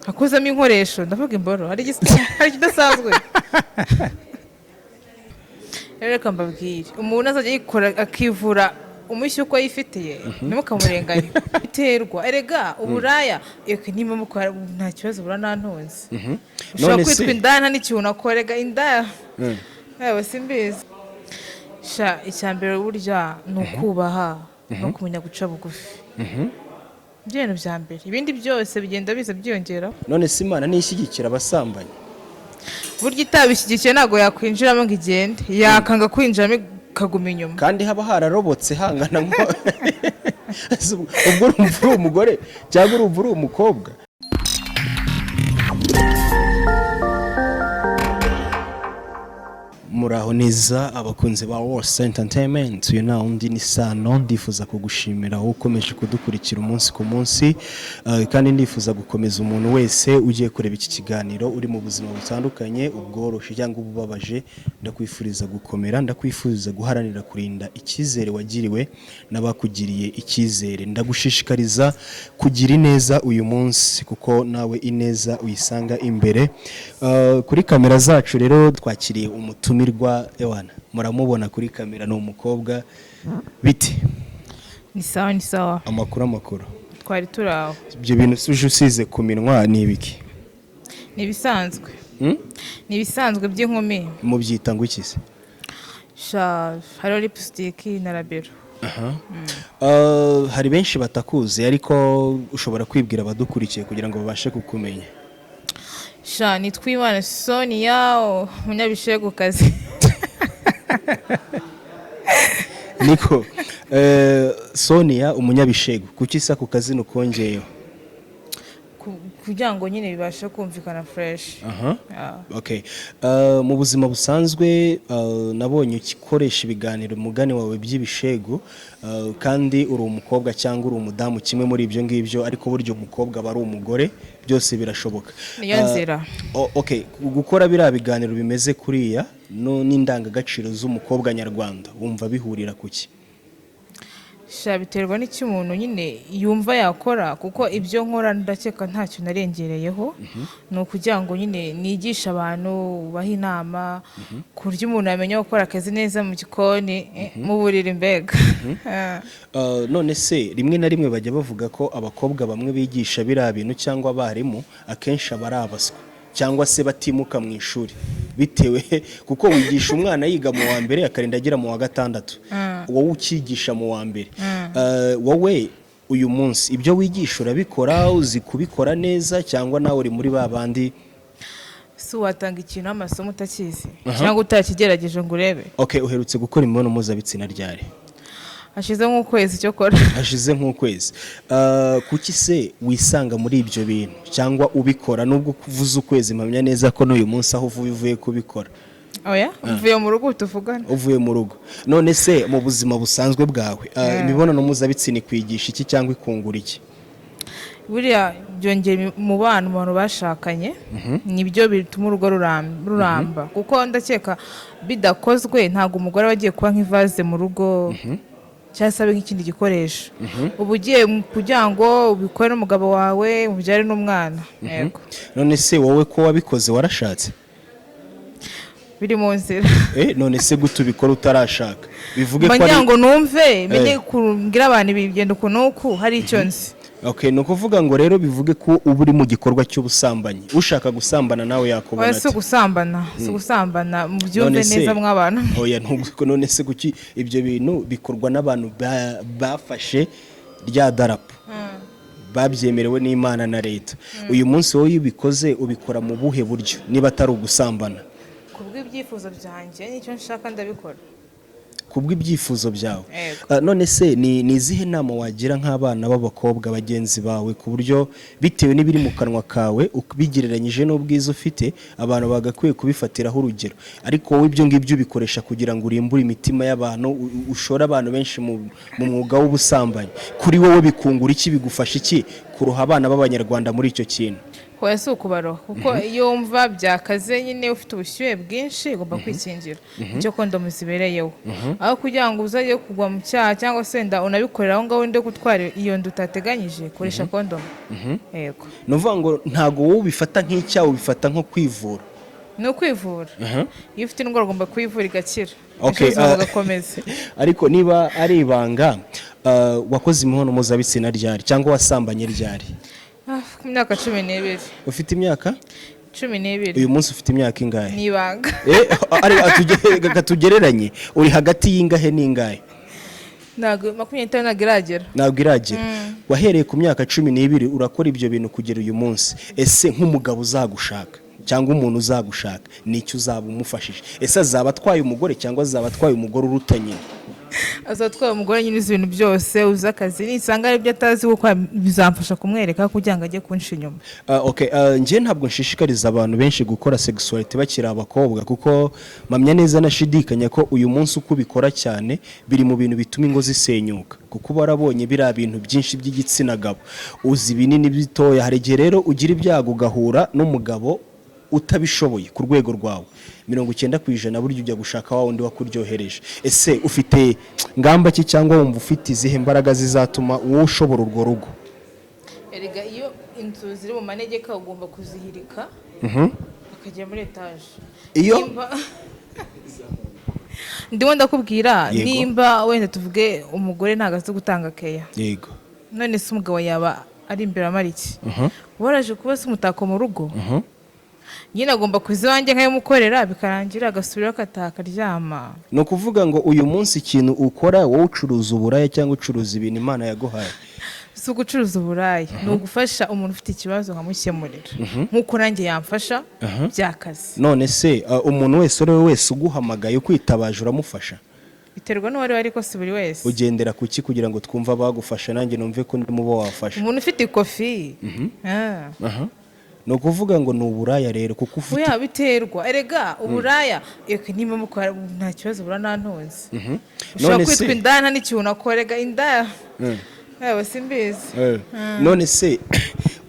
akuzamo inkoresho ndavuga imboro hari ikidasanzwe reka mbabwire umuntu azajya yikora akivura umushyi uko yifitiye ntimukamurenganye biterwa erega uburaya niba mukora nta kibazo bura nantunze ushobora kwitwa indaya nta n'ikintu nakorega indaya yewe simbizi icyambere burya ni ukubaha no kumenya guca bugufi ibyo bintu bya mbere ibindi byose bigenda biza byiyongeraho. None se Imana nishyigikira abasambanyi? Burya itabishyigikiye ntabwo yakwinjiramo ngo igende yakanga kwinjiramo ikaguma inyuma kandi haba hararobotse hangana ngo ubwo urumva uri umugore cyangwa urumva uri umukobwa. Muraho neza abakunzi ba Wose Entertainment, uyu na undi ni Sano. Ndifuza kugushimira wowe ukomeje kudukurikira umunsi ku munsi, kandi ndifuza gukomeza umuntu wese ugiye kureba iki kiganiro uri mu buzima butandukanye, ubworoshye cyangwa ububabaje. Ndakwifuriza gukomera, ndakwifuriza guharanira kurinda icyizere wagiriwe n'abakugiriye icyizere. Ndagushishikariza kugira ineza uyu munsi kuko nawe ineza uyisanga imbere. Kuri kamera zacu rero twakiriye umutumirwa Ewana, muramubona kuri kamera, ni umukobwa. Biti? Ni sawa. Amakuru twari turaho. Ibyo bintu suje usize ku minwa ni ibiki? Ni ibisanzwe. Ni ibisanzwe by'inkumi. Mubyita ngo iki se? Hariho lipstick na labero. Hari benshi batakuzi ariko ushobora kwibwira abadukurikiye kugira ngo babashe kukumenya. Nitwa Sonia, umunyabishego kazi. Niko Sonia umunyabishego, kuki isa ku kazi nukongeyeho? Kugira ngo nyine bibashe kumvikana fresh. Okay. Mu buzima busanzwe nabonye ukikoresha ibiganiro mugani wawe by'ibishego, kandi uri umukobwa cyangwa uri umudamu kimwe muri ibyo ngibyo, ariko buryo umukobwa aba ari umugore, byose birashoboka. Niyo nzira. Okay, gukora biriya biganiro bimeze kuriya n'indangagaciro z'umukobwa nyarwanda wumva bihurira kuki? Biterwa n'icyo umuntu nyine yumva yakora, kuko ibyo nkora ndakeka ntacyo narengereyeho. ni ukugira ngo nyine nigisha abantu, baha inama ku buryo umuntu yamenya gukora akazi neza mu gikoni, mu buriri mbega. None se rimwe na rimwe bajya bavuga ko abakobwa bamwe bigisha biriya bintu cyangwa abarimu akenshi aba ari abaswa cyangwa se batimuka mu ishuri, bitewe kuko wigisha umwana yiga mu wa mbere akarinda agira mu wa gatandatu, wowe ukigisha mu wa mbere. Wowe uyu munsi ibyo wigisha urabikora, uzi kubikora neza cyangwa nawe uri muri babandi si watanga ikintu amasomo utakizi cyangwa utakigerageje ngo urebe? Okay, uherutse gukora imibonano mpuzabitsina ryari? Hashize nk'ukwezi cyo kora. Hashize nk'ukwezi. Kuki se wisanga muri ibyo bintu cyangwa ubikora nubwo kuvuza ukwezi mpamya neza ko n'uyu munsi aho uvuye kubikora? Oya, uvuye mu rugo tuvugana. Uvuye mu rugo. None se mu buzima busanzwe bwawe imibonano mpuzabitsina ikwigisha iki cyangwa ikungura iki? Buriya byongera mu bantu bashakanye, nibyo bituma urugo ruramba, kuko ndakeka bidakozwe ntabwo umugore wagiye kuba nk'ivaze mu rugo cyangwa nk'ikindi gikoresho. Ubu ugiye kugira ngo ubikore n'umugabo wawe mubyare n'umwana. Yego. None se wowe ko wabikoze warashatse? Biri mu nzira. None se gute ubikora utarashaka? Bivuge ko ari ngo numve menye kumbwira abantu ibigenda ukuntu hari icyo nzi. Okay, no kuvuga ngo rero bivuge ko ubu uri mu gikorwa cy'ubusambanyi. Ushaka gusambana nawe yakubona ati. Si gusambana mubyumve neza mw'abantu. Oya, none se kuki ibyo bintu bikorwa n'abantu bafashe rya darapo, babyemerewe n'Imana na leta. Uyu munsi wowe ubikoze ubikora mu buhe buryo niba atari ugusambana? Kubw'ibyifuzo byanjye nicyo nshaka ndabikora. Kubw'ibyifuzo byawe. None se ni izihe nama wagira nk'abana b'abakobwa bagenzi bawe ku buryo bitewe n'ibiri mu kanwa kawe ubigereranyije n'ubwiza ufite abantu bagakwiye kubifatiraho urugero, ariko wowe ibyo ngibyo ubikoresha kugira ngo urimbure imitima y'abantu, ushora abantu benshi mu mwuga w'ubusambanyi. Kuri wowe bikungura iki, bigufasha iki kuruha abana b'abanyarwanda muri icyo kintu? oya si ukubaroha kuko iyo wumva byakaze nyine ufite ubushyuhe bwinshi ugomba kwikingira icyo kondomu zibereyeho aho kugira ngo uzajye kugwa mu cyaha cyangwa se wenda unabikorera aho ngaho wenda gutwara iyo nda utateganyije koresha kondomu. Yego ni ukuvuga ngo ntabwo wowe ubifata nk'icyaha ubifata nko kwivura. ni ukwivura iyo ufite indwara ugomba kuyivura igakira ugakomeza. Ariko niba ari ibanga wakoze imibonano mpuzabitsina ryari cyangwa wasambanye ryari? Ku myaka 12. Ufite imyaka 12? uyu munsi ufite imyaka ingahe? Ni ibanga. Tugereranye uri hagati y'ingahe n'ingahe? Ntabwo 25 ntabwo iragera. Ntabwo iragera. Wahereye ku myaka 12 urakora ibyo bintu kugera uyu munsi. Ese nk'umugabo uzagushaka cyangwa umuntu uzagushaka nicyo uzaba umufashije? Ese azaba atwaye umugore cyangwa azaba atwaye umugore uruta nyine? Azatwaye umugore nyine ibintu byose uza akazi nisanga ari byo atazi gukora bizamfasha kumwereka kugira ngo ajye kunsha inyuma. Njye ntabwo nshishikariza abantu benshi gukora sexuality bakiri abakobwa kuko mpamya neza nashidikanya ko uyu munsi uko ubikora cyane biri mu bintu bituma ingo zisenyuka kuko barabonye biriya bintu byinshi by'igitsina gabo uzi binini bitoya. Hari igihe rero ugira ibyago ugahura n'umugabo utabishoboye ku rwego rwawe 90% buryo ujya gushaka wa wundi wakuryohereje. Ese ufite ngamba ki cyangwa wumva ufite izihe mbaraga zizatuma wowe ushobora urwo rugo? Erega iyo inzu ziri mu manegeka ugomba kuzihirika bakajya muri etage. Iyo ndimo ndakubwira nimba wenda tuvuge umugore ntagaze gutanga keya. Yego. None se umugabo yaba ari imbere amariki waraje kuba se umutako mu rugo nyine agomba kuziwanjye nkayimukorera bikarangira agasubira akaryama. No kuvuga ngo uyu munsi ikintu ukora wowe ucuruza uburaya cyangwa ucuruza ibintu Imana yaguhaye? Si ugucuruza uburaya ni ugufasha umuntu ufite ikibazo nkamukemurira nk'uko nanjye yamfasha byakazi. None se umuntu wese uri wese uguhamagaye ukwitabaje uramufasha? Biterwa n'uwari ariko si buri wese. Ugendera kuki kugira ngo twumva abagufasha nanjye numve ko ndimo bo wafasha? Umuntu ufite ikofi. No kuvuga ngo ni uburaya rero kuko ufite oya biterwa erega uburaya niba mukora nta kibazo bura nantonze. Ushobora kwitwa indaya nta n'ikintu nakorega indaya simbizi. None se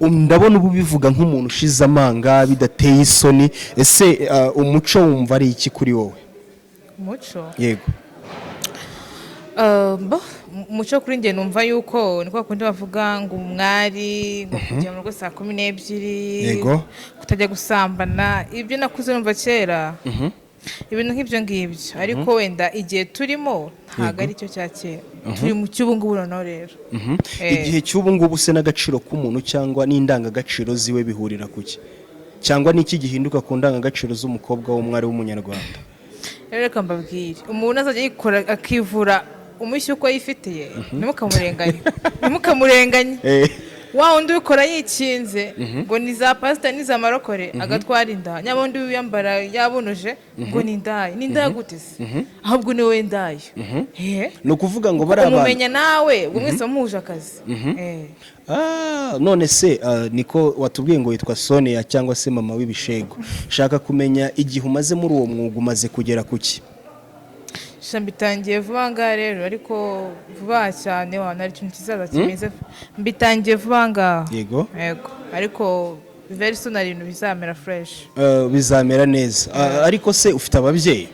ndabona ubu bivuga nk'umuntu ushize amanga bidateye isoni. Ese umuco wumva ari iki kuri wowe? Umuco? Yego. Umuco kuri njye numva yuko niko kundi bavuga ngo umwari ngo kujya mu rugo saa 12. Yego. Kutajya gusambana ibyo nakuze numva kera. Ibintu nk'ibyo ngibyo ariko wenda igihe turimo ntago ari cyo cya kera. Turi mu cy'ubungubu noneho rero. Igihe cy'ubungubu se n'agaciro k'umuntu cyangwa n'indangagaciro ziwe bihurira kuki? Cyangwa niki gihinduka ku ndangagaciro z'umukobwa w'umwari w'umunyarwanda? Reka mbabwire umuntu azajya yikora akivura umushyi uko yifitiye ntimukamurenganye. Wa undi ubikora yikinze ngo ni za pasita ni za marokore agatwara inda nyabundi wiyambara yabunuje ngo ni indaya. Ni indaya gute se? Ahubwo ni wowe indaya. Ni ukuvuga ngo bari abantu umumenya nawe ubwo mwese muhuje akazi. None se niko watubwiye ngo witwa Sonia cyangwa se mama w'ibishego. Shaka kumenya igihe umaze muri uwo mwuga umaze kugera kuki? Mbitangiye vuba ngaha rero ariko vuba cyane Nari ikintu kizaza kimeze mbitangiye vuba ngaha. Yego. Ariko very soon ari ibintu bizamera fresh. Bizamera neza. Ariko se ufite ababyeyi?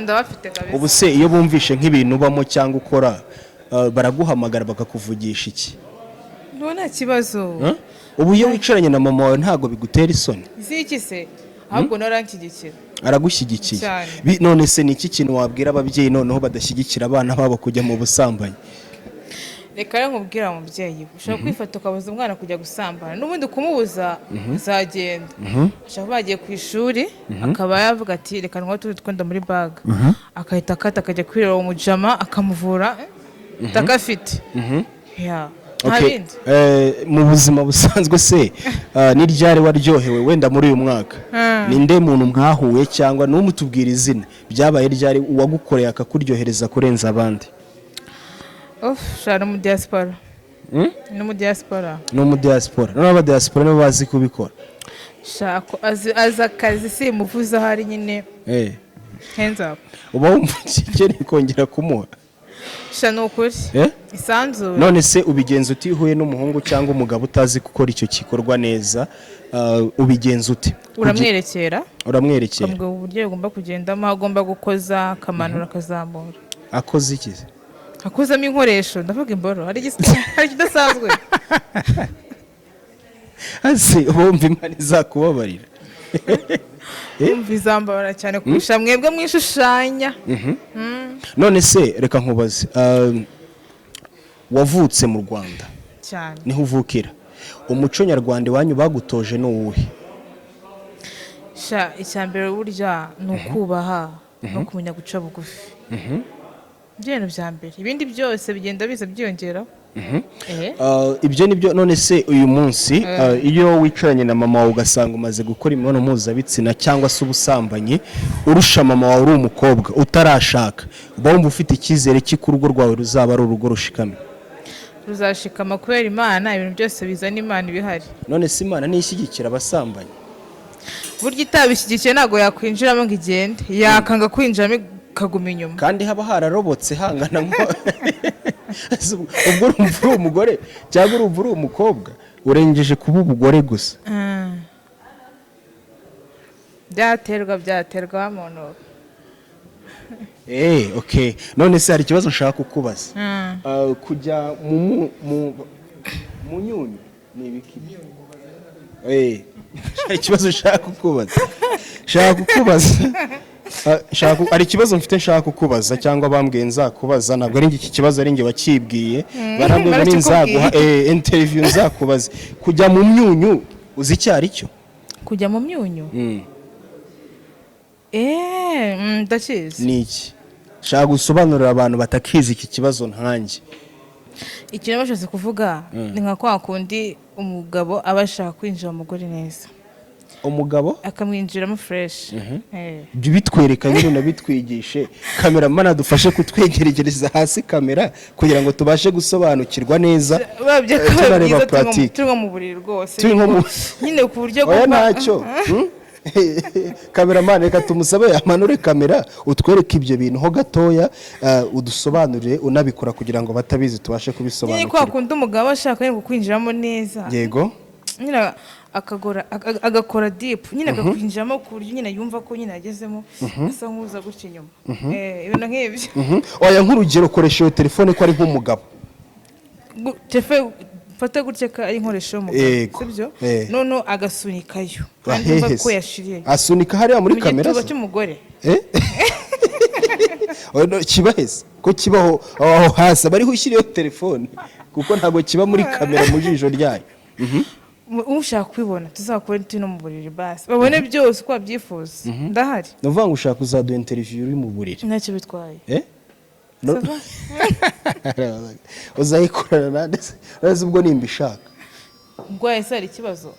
Ndabafite kabisa. Ubu se iyo bumvishe nk'ibintu ubamo cyangwa ukora baraguhamagara bakakuvugisha iki? Nta kibazo. Ubu iyo wicaranye na mama wawe ntago bigutera isoni? Ziki se? Ahubwo naranshyigikira. Aragushyigikiye. None se ni iki kintu wabwira ababyeyi noneho badashyigikira abana babo kujya mu busambanyi? Reka rero nkubwira umubyeyi ushobora kwifata ukabuza umwana kujya gusambana n'ubundi kumubuza azagenda. Ashobora bagiye ku ishuri akaba yavuga ati reka nwa turi twenda muri bag akahita akata akajya kwirira umujama akamuvura takafite. Mu buzima busanzwe se ni ryari waryohewe wenda muri uyu mwaka? Ninde muntu mwahuye cyangwa n'umutubwira izina byabaye ryari uwagukoreye akakuryohereza kurenza abandi? Shara mu diaspora. No mu diaspora. N'aba diaspora nibo bazi kubikora. Shako azakazi si muvuza hari nyine. Hands up. Uba wumva kigeni kongera kumuha. sha ni ukuri isanzure. none se ubigenza utihuye n'umuhungu cyangwa umugabo utazi gukora icyo gikorwa neza, ubigenza uti? uramwerekera ukamubwira uburyo agomba kugendamo, aho agomba gukoza, akamanura akazamura. akoze iki? akozamo inkoresho, ndavuga imboro, hari ikidasanzwe. hasi bumva imana izakubabarira. Umva izambabara cyane kurusha mwebwe mwishushanya. none se reka nkubaze, wavutse mu Rwanda cyane, niho uvukira, umuco nyarwanda iwanyu bagutoje ni uwuhe? sha icyambere burya ni ukubaha no kumenya guca bugufi. ibyo bintu bya mbere, ibindi byose bigenda biza byiyongeraho. ibyo nibyo. none se uyu munsi iyo wicaranye na mama wawe ugasanga umaze gukora imibonano mpuzabitsina cyangwa se ubusambanyi urusha mama wawe uri umukobwa utarashaka, uba wumva ufite icyizere cy'uko urugo rwawe ruzaba ari urugo rushikamye? ruzashikama kubera Imana, ibintu byose bizana Imana ibihari. none se Imana nishyigikira abasambanyi? burya itabishyigikiye ntabwo yakwinjiramo ngo igende, yakanga kwinjiramo ikaguma inyuma. kandi haba hararobotse hangana ngo ubwo urumva uri umugore cyangwa urumva uri umukobwa urengeje kuba umugore gusa. byaterwa muntu. okay. none se hari ikibazo nshaka kukubaza. kujya mu nyunyu ni ibiki? ikibazo nshaka kukubaza hari ikibazo mfite nshaka kukubaza cyangwa bambwiye nzakubaza, ntabwo ari iki kibazo ari njye wakibwiye, barambwiye ngo nzaguha interview nzakubaza. kujya mu myunyu uzi icyo ari cyo? kujya mu myunyu ndakizi. ni iki? shaka gusobanurira abantu batakizi iki kibazo nkanjye. ikintu bashatse kuvuga ni nka kwa kundi umugabo aba ashaka kwinjira umugore neza, umugabo akamwinjiramo fresh. bitwereka nyine unabitwigishe, kameramani adufashe kutwegereza hasi kamera kugira ngo tubashe gusobanukirwa neza. tunareba pratique turi mu buriri rwose nyine ku buryo bwo ntacyo. kameramani reka tumusabe amanure kamera utwereke ibyo bintu ho gatoya, udusobanurire unabikora kugira ngo batabizi tubashe kubisobanukirwa. nyine kwa kundi umugabo ashaka kwinjiramo neza, yego, nyine agakora deep, nyine agakwinjiramo ku buryo nyine yumva ko nyine agezemo, asa nk'uza gutya inyuma. ibintu nk'ibyo. oya nk'urugero ukoresha iyo telefone ko ari nk'umugabo, fata gutya ko ari inkoresho y'umugabo, sibyo? none agasunikayo kandi umva ko yashiriye, asunika hariya muri kamera se cy'umugore. kibaheze ko kibaho aho hasi bariho ushyiriyeho telefone, kuko ntabwo kiba muri kamera mu jisho ryayo. ushaka kubibona tuzakora no mu buriri basi babone byose uko babyifuza. ndahari. ndavuga ngo ushaka uzaduha interview uri mu buriri, ntacyo bitwaye. uzayikorana nande ubwo nimba ishaka? ngwaye se hari ikibazo?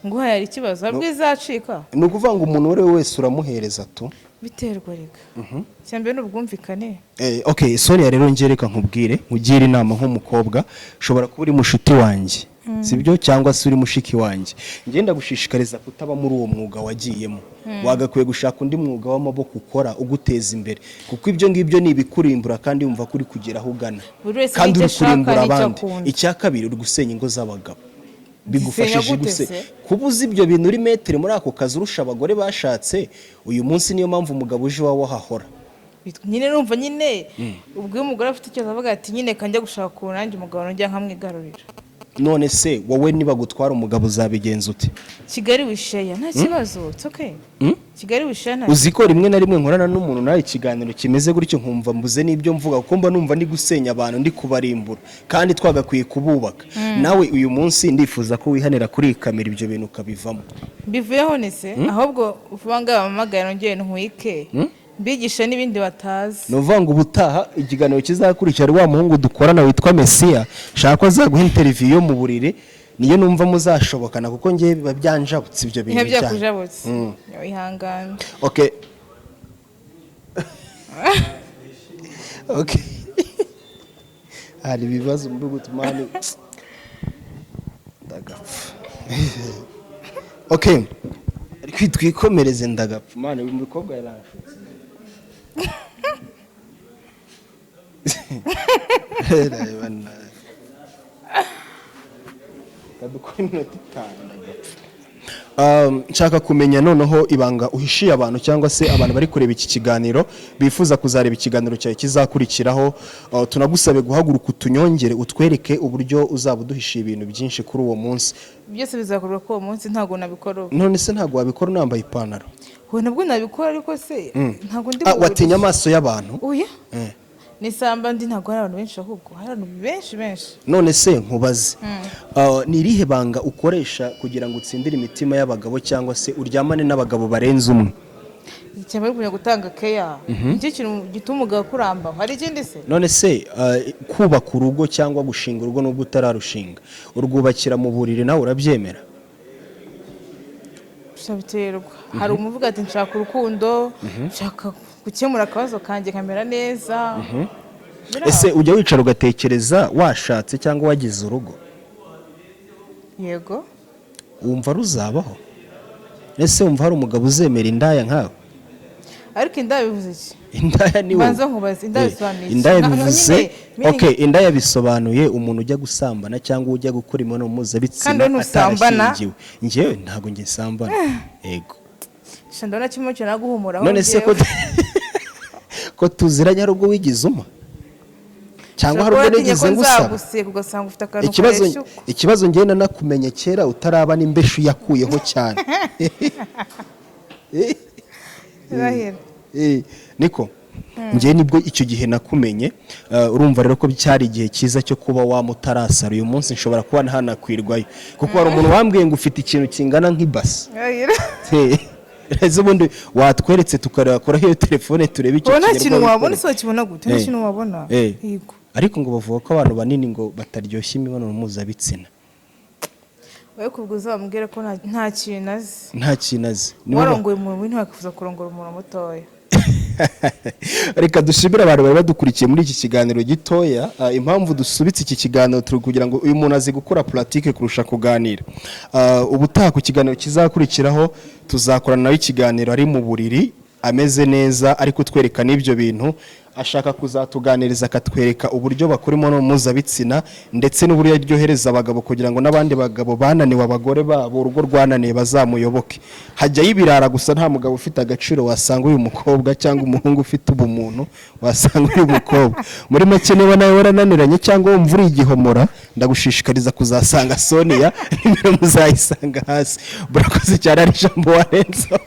ngwaye hari ikibazo ahubwo izacika. ni ukuvuga ngo umuntu uwo wese uramuhereza tu biterwa reka cyambere n'ubwumvikane. okay. Sonia rero ngereka nkubwire nkugire inama nk'umukobwa, ushobora kuba uri mushuti wanjye sibyo, cyangwa se uri mushiki wanjye, ngenda gushishikariza kutaba muri uwo mwuga wagiyemo. wagakwiye gushaka undi mwuga w'amaboko ukora uguteza imbere, kuko ibyo ngibyo ni ibikurimbura kandi wumva kuri kugera aho ugana, kandi uri kurimbura abandi. icya kabiri uri gusenya ingo z'abagabo, bigufashije guse kubuza ibyo bintu uri metere muri ako kazi urusha abagore bashatse uyu munsi. niyo mpamvu umugabo uje wawe ahahora nyine numva nyine ubwo iyo umugore afite icyo avuga ati nyine kanjya gushaka nanjye umugabo njya nkamwigarurira. none se wowe niba gutwara umugabo uzabigenza ute? Kigali wisheya nta kibazo, it's okay. Kigali wisheya nta. Uziko rimwe na rimwe nkorana n'umuntu nawe ikiganiro kimeze gutyo nkumva mbuze n'ibyo mvuga, kuko mba numva ndi gusenya abantu, ndi kubarimbura kandi twagakwiye kububaka. nawe uyu munsi ndifuza ko wihanira kuri kamera ibyo bintu ukabivamo. Bivuyeho nese ahubwo uvanga bamamagara nongeye ntwike bigisha n'ibindi batazi. Nuvuga ngo ubutaha ikiganiro kizakurikira ari wa muhungu dukorana witwa Mesia, shaka ko azaguha interview yo mu burire, niyo numva muzashobokana kuko ngiye biba byanjabutse ibyo bintu cyane. Byakujabutse. Ihangane. Okay. Okay. Hari bibazo mbugutumani ndagapfa. Okay. Ariko twikomereze ndagapfa. Mane uyu mukobwa yarashutse. nshaka kumenya noneho ibanga uhishiye abantu cyangwa se abantu bari kureba iki kiganiro bifuza kuzareba ikiganiro cyawe kizakurikiraho, tunagusabe guhaguruka utunyongere utwereke uburyo uzaba uduhishiye ibintu byinshi kuri uwo munsi. Byose bizakorwa ko uwo munsi ntago nabikora. None se ntago wabikora unambaye ipantaro? Wowe nabwo nabikora ariko se ntago ndi watinya amaso y'abantu? Oya. Nisamba ndi ntago hari abantu benshi ahubwo hari abantu benshi. None se nkubaze ni irihe banga ukoresha kugira ngo utsindire imitima y'abagabo cyangwa se uryamane n'abagabo barenze umwe? Icyamwe kunya gutanga care. Iki kintu gituma umugabo kuramba. Hari ikindi se? None se kubaka urugo cyangwa gushinga urugo nubwo utararushinga urwubakira mu buriri nawe urabyemera? Biterwa. Hari umuvuga ati nshaka urukundo, nshaka gukemura akabazo kanjye kamera neza. Ese ujya wicara ugatekereza washatse cyangwa wagize urugo? Yego. Wumva ruzabaho? Ese wumva hari umugabo uzemera indaya nkawe? Ariko indaya bivuze iki? Indaya ni Banza nkubaze indaya bisobanuye. Indaya bivuze indaya bisobanuye umuntu ujya gusambana cyangwa ujya gukora imibonano mpuzabitsina atarashingiwe. Njyewe ntabwo njye nsambana. Yego. Shandona kimwe cyo naguhumura. None se ko tuziranye ari ubwo wigize uma? Cyangwa hari ubwo nigize ngusaba? Ugasanga ufite akantu ikibazo ngenda nakumenye kera utaraba n'imbeshu yakuyeho cyane. Niko njye nibwo icyo gihe nakumenye, urumva rero ko cyari igihe cyiza cyo kuba wamutarasara. Uyu munsi nshobora kuba ntanakwirwayo kuko hari umuntu wambwiye ngo ufite ikintu kingana nk'ibasi. Ubundi watweretse tukarakora iyo telefone turebe icyo kintu. Nta kintu wabona se wakibona gute? Nta kintu wabona. Yego. Ariko ngo bavuga ko abantu banini ngo bataryoshye imibonano mpuzabitsina. Wowe kubwo uzabambwira ko nta kintu azi. Nta kintu azi. Warongoye umuntu ntiwakifuza kurongora umuntu mutoya. Reka dushimire abantu bari badukurikiye muri iki kiganiro gitoya. Impamvu dusubitse iki kiganiro turi kugira ngo uyu muntu azi gukora pratique kurusha kuganira. Ubutaha ku kiganiro kizakurikiraho tuzakorana nawe ikiganiro ari mu buriri ameze neza ariko twereka n'ibyo bintu. Ashaka kuzatuganiriza akatwereka uburyo bakora imibonano mpuzabitsina ndetse n'uburyo aryohereza abagabo kugira ngo n'abandi bagabo bananiwe abagore babo urugo rwananiye bazamuyoboke. Hajya y'ibirara gusa nta mugabo ufite agaciro wasanga uyu mukobwa cyangwa umuhungu ufite ubumuntu wasanga uyu mukobwa. Muri make niba nawe warananiranye cyangwa wumva uri igihomora ndagushishikariza kuzasanga Sonia, nimero muzayisanga hasi. Burakoze cyane ari ijambo warenza.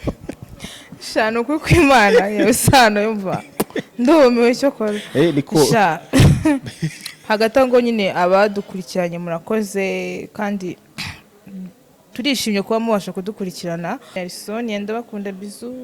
Shano kuko Imana yabisano yumva. Ndumiwe cyo kora. Hagati ngo nyine abadukurikiranye murakoze kandi turishimye kuba mubasha kudukurikirana. Sonia ndabakunda bizu.